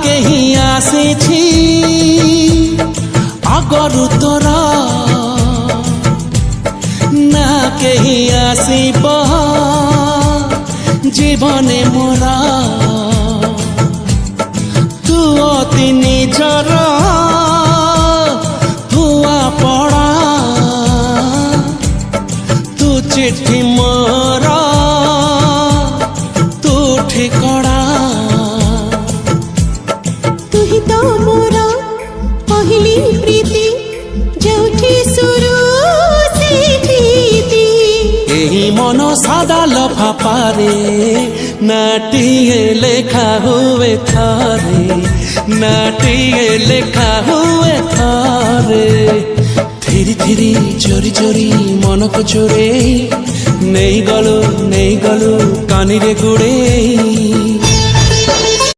କେହି ଆସିଛି ଆଗରୁ ତୋର ନା କେହି ଆସିବ ଜୀବନେ ମୋର ତୁ ଅତି ନିଜର ଧୁଆ ପଡ଼ା ତୁ ଚିଠି ମୋର ତୁ ଠିକଣା तू ही तो मोर पहली प्रीति जोठी शुरू से प्रीति एही मन सादा लफाफारे नाटिए लेखा हुए थारे नाटिए लेखा हुए थारे धीरे धीरे चोरी चोरी मन को चोरे नहीं गलु कानी रे गुड़े